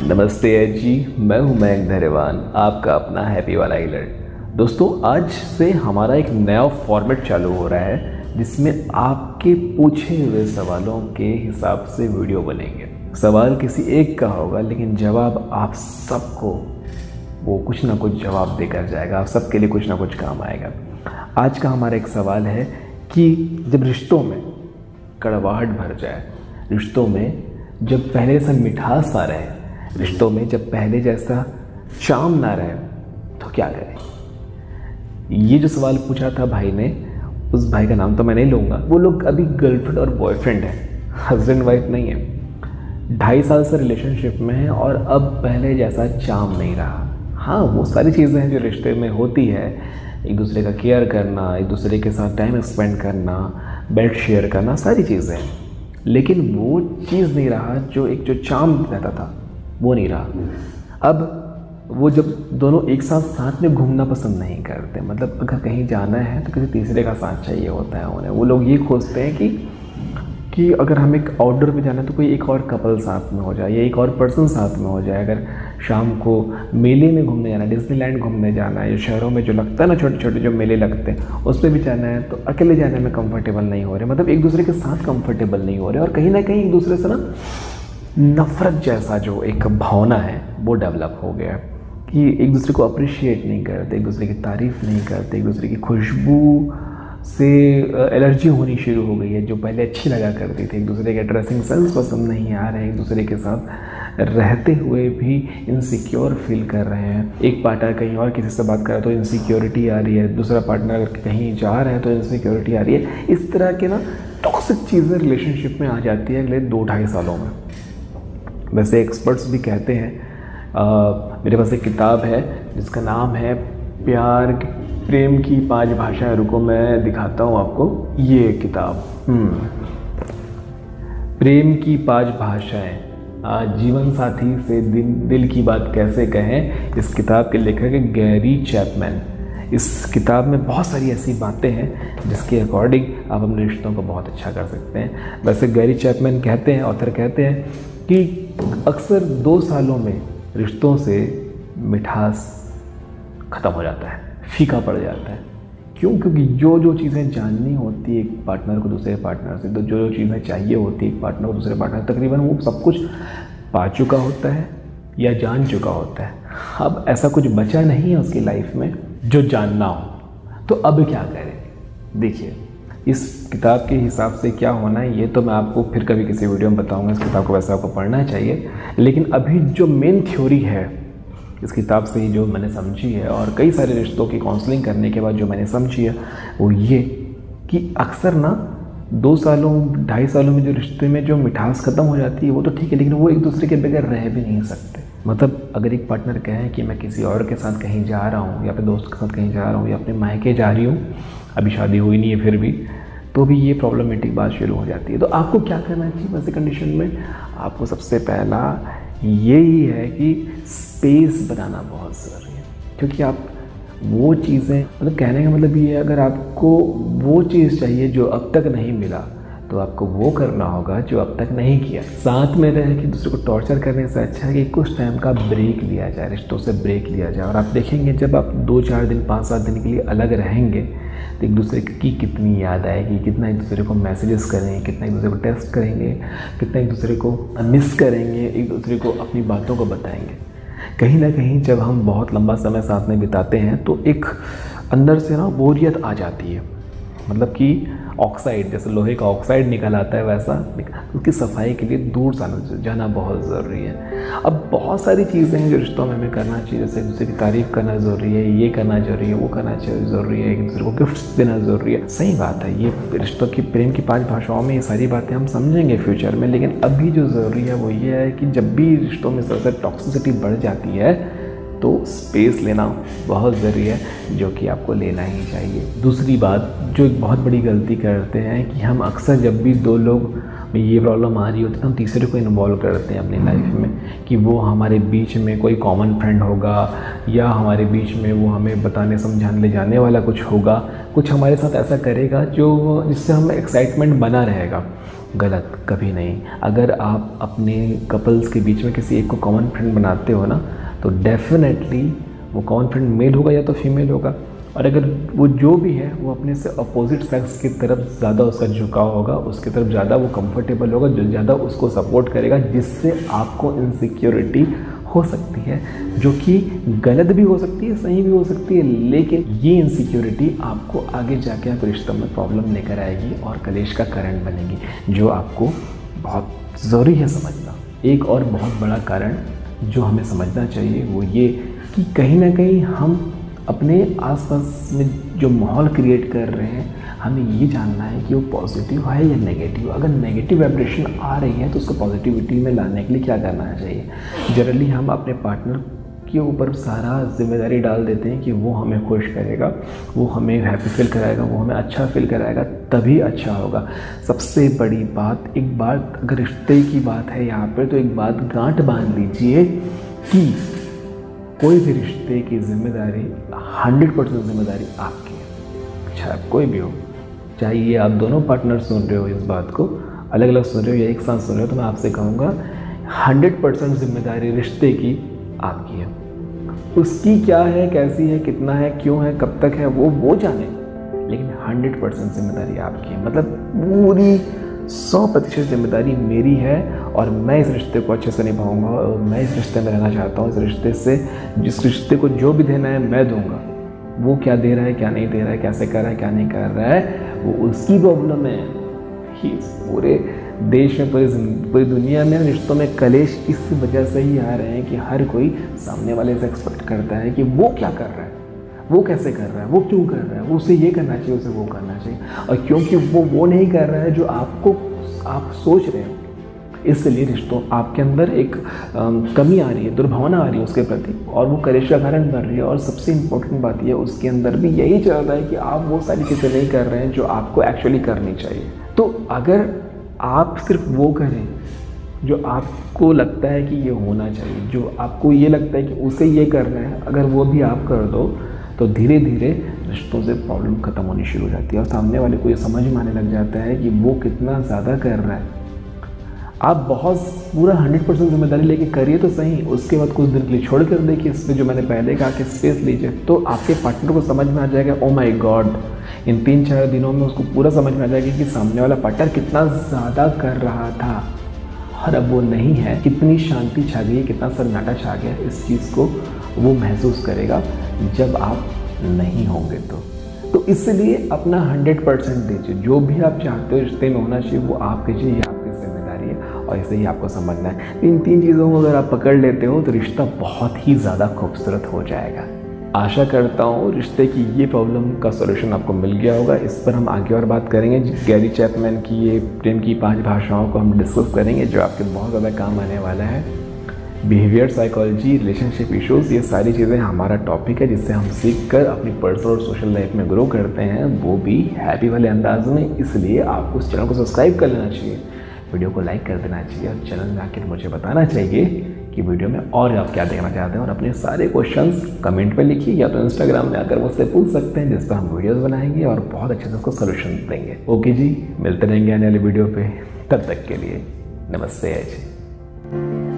नमस्ते जी, मैं हूं मयंक धरेवान, आपका अपना हैप्पी वाला हीलर। दोस्तों, आज से हमारा एक नया फॉर्मेट चालू हो रहा है जिसमें आपके पूछे हुए सवालों के हिसाब से वीडियो बनेंगे। सवाल किसी एक का होगा लेकिन जवाब आप सबको वो कुछ ना कुछ जवाब देकर जाएगा, आप सबके लिए कुछ ना कुछ काम आएगा। आज का हमारा एक सवाल है कि जब रिश्तों में कड़वाहट भर जाए, रिश्तों में जब पहले से मिठास ना रहे, रिश्तों में जब पहले जैसा चार्म ना रहे, तो क्या करें? ये जो सवाल पूछा था भाई ने, उस भाई का नाम तो मैं नहीं लूँगा। वो लोग अभी गर्लफ्रेंड और बॉयफ्रेंड है, हस्बैंड वाइफ नहीं है। 2.5 साल से रिलेशनशिप में है और अब पहले जैसा चार्म नहीं रहा। हाँ, वो सारी चीज़ें हैं जो रिश्ते में होती है, एक दूसरे का केयर करना, एक दूसरे के साथ टाइम स्पेंड करना, बेड शेयर करना, सारी चीज़ें हैं। लेकिन वो चीज़ नहीं रहा जो चार्म रहता था, वो नहीं रहा। अब वो जब दोनों एक साथ में घूमना पसंद नहीं करते, मतलब अगर कहीं जाना है तो किसी तीसरे का साथ चाहिए होता है उन्हें। वो लोग ये खोजते हैं कि अगर हमें एक आउटडोर में जाना है तो कोई एक और कपल साथ में हो जाए या एक और पर्सन साथ में हो जाए। अगर शाम को मेले में घूमने जाना है, डिज्नीलैंड घूमने जाना है, या शहरों में जो लगता है ना, छोटे छोटे जो मेले लगते हैं, उस पर भी जाना है, तो अकेले जाने में कंफर्टेबल नहीं हो रहे, मतलब एक दूसरे के साथ कंफर्टेबल नहीं हो रहे। और कहीं ना कहीं एक दूसरे से ना नफ़रत जैसा जो एक भावना है वो डेवलप हो गया कि एक दूसरे को अप्रिशिएट नहीं करते, एक दूसरे की तारीफ़ नहीं करते, एक दूसरे की खुशबू से एलर्जी होनी शुरू हो गई है जो पहले अच्छी लगा करती थी। एक दूसरे के ड्रेसिंग सेंस पसंद नहीं आ रहे हैं, एक दूसरे के साथ रहते हुए भी इनसिक्योर फील कर रहे हैं। एक पार्टनर कहीं और किसी से बात कर रहा है तो इनसिक्योरिटी आ रही है, दूसरा पार्टनर अगर कहीं जा रहा है तो इनसिक्योरिटी आ रही है। इस तरह के ना टॉक्सिक चीज़ें रिलेशनशिप में आ जाती है अगले 2-2.5 सालों में। वैसे एक्सपर्ट्स भी कहते हैं, मेरे पास एक किताब है जिसका नाम है प्रेम की 5 भाषाएं। रुको मैं दिखाता हूँ आपको ये किताब। प्रेम की 5 भाषाएं, जीवन साथी से दिल की बात कैसे कहें। इस किताब के लेखक है गैरी चैपमैन। इस किताब में बहुत सारी ऐसी बातें हैं जिसके अकॉर्डिंग आप अपने रिश्तों को बहुत अच्छा कर सकते हैं। वैसे गैरी चैपमैन कहते हैं, ऑथर कहते हैं कि अक्सर 2 सालों में रिश्तों से मिठास ख़त्म हो जाता है, फीका पड़ जाता है। क्यों? क्योंकि जो चीज़ें जाननी होती है एक पार्टनर को दूसरे पार्टनर से, तो जो चीज़ें चाहिए होती है एक पार्टनर को दूसरे पार्टनर, तकरीबन वो सब कुछ पा चुका होता है या जान चुका होता है। अब ऐसा कुछ बचा नहीं है उसकी लाइफ में जो जानना हो। तो अब क्या करें? देखिए, इस किताब के हिसाब से क्या होना है ये तो मैं आपको फिर कभी किसी वीडियो में बताऊंगा। इस किताब को वैसे आपको पढ़ना चाहिए, लेकिन अभी जो मेन थ्योरी है इस किताब से ही जो मैंने समझी है, और कई सारे रिश्तों की काउंसलिंग करने के बाद जो मैंने समझी है, वो ये कि अक्सर ना 2 सालों 2.5 सालों में जो रिश्ते में जो मिठास ख़त्म हो जाती है वो तो ठीक है, लेकिन वो एक दूसरे के बगैर रह भी नहीं सकते। मतलब अगर एक पार्टनर कहे कि मैं किसी और के साथ कहीं जा रहा हूँ, या अपने दोस्त के साथ कहीं जा रहा हूँ, या अपने मायके जा रही हूँ, अभी शादी हुई नहीं है फिर भी, तो भी ये प्रॉब्लमेटिक बात शुरू हो जाती है। तो आपको क्या करना चाहिए वैसे कंडीशन में? आपको सबसे पहला यही है कि स्पेस बनाना बहुत ज़रूरी है। क्योंकि आप वो चीज़ें, मतलब कहने का मतलब ये है, अगर आपको वो चीज़ चाहिए जो अब तक नहीं मिला तो आपको वो करना होगा जो अब तक नहीं किया। साथ में रह के दूसरे को टॉर्चर करने से अच्छा है कि कुछ टाइम का ब्रेक लिया जाए, रिश्तों से ब्रेक लिया जाए। और आप देखेंगे जब आप 2-4 दिन 5-7 दिन के लिए अलग रहेंगे तो एक दूसरे की कितनी याद आएगी, कितना एक दूसरे को मैसेजेस करेंगे, कितना एक दूसरे को टेक्स्ट करेंगे, कितना एक दूसरे को मिस करेंगे, एक दूसरे को अपनी बातों को बताएंगे। कहीं ना कहीं जब हम बहुत लंबा समय साथ में बिताते हैं तो एक अंदर से ना बोरियत आ जाती है। मतलब कि ऑक्साइड, जैसे लोहे का ऑक्साइड निकल आता है, वैसा उसकी सफाई के लिए दूर जाना बहुत ज़रूरी है। अब बहुत सारी चीज़ें हैं जो रिश्तों में हमें करना चाहिए, जैसे एक दूसरे की तारीफ़ करना ज़रूरी है, ये करना ज़रूरी है, वो करना ज़रूरी है, एक दूसरे को गिफ्ट्स देना ज़रूरी है। सही बात है, ये रिश्तों की प्रेम की 5 भाषाओं में ये सारी बातें हम समझेंगे फ्यूचर में। लेकिन अभी जो ज़रूरी है वो ये है कि जब भी रिश्तों में सबसे टॉक्सिसिटी बढ़ जाती है तो स्पेस लेना बहुत ज़रूरी है, जो कि आपको लेना ही चाहिए। दूसरी बात जो एक बहुत बड़ी गलती करते हैं कि हम अक्सर जब भी 2 लोग में ये प्रॉब्लम आ रही होती है तो हम तीसरे को इन्वॉल्व करते हैं अपनी लाइफ में, कि वो हमारे बीच में कोई कॉमन फ्रेंड होगा, या हमारे बीच में वो हमें बताने समझाने ले जाने वाला कुछ होगा, कुछ हमारे साथ ऐसा करेगा जो जिससे हमें एक्साइटमेंट बना रहेगा। गलत, कभी नहीं। अगर आप अपने कपल्स के बीच में किसी एक को कॉमन फ्रेंड बनाते हो ना, तो डेफिनेटली वो कॉमन फ्रेंड मेल होगा या तो फीमेल होगा। और अगर वो जो भी है वो अपने से अपोजिट सेक्स की तरफ ज़्यादा उसका झुकाव होगा, उसकी तरफ ज़्यादा वो कंफर्टेबल होगा, जो ज़्यादा उसको सपोर्ट करेगा, जिससे आपको इनसिक्योरिटी हो सकती है, जो कि गलत भी हो सकती है, सही भी हो सकती है। लेकिन ये इनसिक्योरिटी आपको आगे जाके आप रिश्तों में प्रॉब्लम लेकर आएगी और कलेश का कारण बनेगी, जो आपको बहुत ज़रूरी है समझना। एक और बहुत बड़ा कारण जो हमें समझना चाहिए वो ये कि कहीं ना कहीं हम अपने आसपास में जो माहौल क्रिएट कर रहे हैं, हमें ये जानना है कि वो पॉजिटिव है या नेगेटिव। अगर नेगेटिव वाइब्रेशन आ रही है तो उसको पॉजिटिविटी में लाने के लिए क्या करना चाहिए। जनरली हम अपने पार्टनर के ऊपर सारा जिम्मेदारी डाल देते हैं कि वो हमें खुश करेगा, वो हमें हैप्पी फील कराएगा, वो हमें अच्छा फील कराएगा, तभी अच्छा होगा। सबसे बड़ी बात, एक बात अगर रिश्ते की बात है यहाँ पर, तो एक बात गांठ बांध लीजिए कि कोई भी रिश्ते की जिम्मेदारी 100% जिम्मेदारी आपकी है, चाहे कोई भी हो। चाहे ये आप दोनों पार्टनर सुन रहे हो इस बात को, अलग अलग सुन रहे हो या एक साथ सुन रहे हो, तो मैं आपसे कहूँगा 100% जिम्मेदारी रिश्ते की आपकी है। उसकी क्या है, कैसी है, कितना है, क्यों है, कब तक है, वो जाने, लेकिन 100% जिम्मेदारी आपकी है। मतलब पूरी 100% जिम्मेदारी मेरी है और मैं इस रिश्ते को अच्छे से निभाऊंगा और मैं इस रिश्ते में रहना चाहता हूँ। इस रिश्ते से, जिस रिश्ते को जो भी देना है मैं दूंगा। वो क्या दे रहा है, क्या नहीं दे रहा है, कैसे कर रहा है, क्या नहीं कर रहा है, वो उसकी प्रॉब्लम है। ही पूरे देश में, पूरी दुनिया में रिश्तों में कलेश इस वजह से ही आ रहे हैं कि हर कोई सामने वाले से एक्सपेक्ट करता है कि वो क्या कर रहा है, वो कैसे कर रहा है, वो क्यों कर रहा है, वो उसे ये करना चाहिए, उसे वो करना चाहिए। और क्योंकि वो नहीं कर रहा है जो आप सोच रहे हो, इसलिए रिश्तों आपके अंदर एक कमी आ रही है, दुर्भावना आ रही है उसके प्रति, और वो कलेश का कारण बन रही है। और सबसे इम्पोर्टेंट बात यह, उसके अंदर भी यही चल रहा है कि आप वो सारी चीज़ें नहीं कर रहे हैं जो आपको एक्चुअली करनी चाहिए। तो अगर आप सिर्फ वो करें जो आपको लगता है कि ये होना चाहिए, जो आपको ये लगता है कि उसे ये करना है, अगर वो भी आप कर दो, तो धीरे धीरे रिश्तों से प्रॉब्लम ख़त्म होनी शुरू हो जाती है और सामने वाले को ये समझ में आने लग जाता है कि वो कितना ज़्यादा कर रहा है। आप बहुत पूरा 100% जिम्मेदारी लेके करिए तो सही, उसके बाद कुछ दिन के लिए छोड़ कर देखिए, इस पर जो मैंने पहले कहा कि स्पेस लीजिए, तो आपके पार्टनर को समझ में आ जाएगा, ओ माय गॉड, इन 3-4 दिनों में उसको पूरा समझ में आ जाएगा कि सामने वाला पार्टनर कितना ज़्यादा कर रहा था और अब वो नहीं है। कितनी शांति छा गई, कितना सन्नाटा छा गया, इस चीज़ को वो महसूस करेगा जब आप नहीं होंगे। तो इसलिए अपना 100% दीजिए। जो भी आप चाहते हो रिश्ते में होना चाहिए वो आप कीजिए, ये आपकी जिम्मेदारी है और इसे ही आपको समझना है। इन 3 चीज़ों को अगर आप पकड़ लेते हो तो रिश्ता बहुत ही ज़्यादा खूबसूरत हो जाएगा। आशा करता हूँ रिश्ते की ये प्रॉब्लम का सॉल्यूशन आपको मिल गया होगा। इस पर हम आगे और बात करेंगे। गैरी चैपमैन की ये प्रेम की 5 भाषाओं को हम डिस्कस करेंगे, जो आपके बहुत ज़्यादा काम आने वाला है। बिहेवियर साइकोलॉजी, रिलेशनशिप इश्यूज़, ये सारी चीज़ें हमारा टॉपिक है, जिससे हम सीख कर अपनी पर्सनल और सोशल लाइफ में ग्रो करते हैं, वो भी हैप्पी वाले अंदाज में। इसलिए आपको उस चैनल को सब्सक्राइब कर लेना चाहिए, वीडियो को लाइक कर देना चाहिए और चैनल में आकर मुझे बताना चाहिए कि वीडियो में और आप क्या देखना चाहते हैं। और अपने सारे क्वेश्चंस कमेंट पे लिखिए या तो इंस्टाग्राम में आकर मुझसे पूछ सकते हैं, जिस पर हम वीडियोज़ बनाएंगे और बहुत अच्छे से उसको सोल्यूशन देंगे। ओके जी, मिलते रहेंगे आने वाली वीडियो पर। तब तक के लिए नमस्ते जी।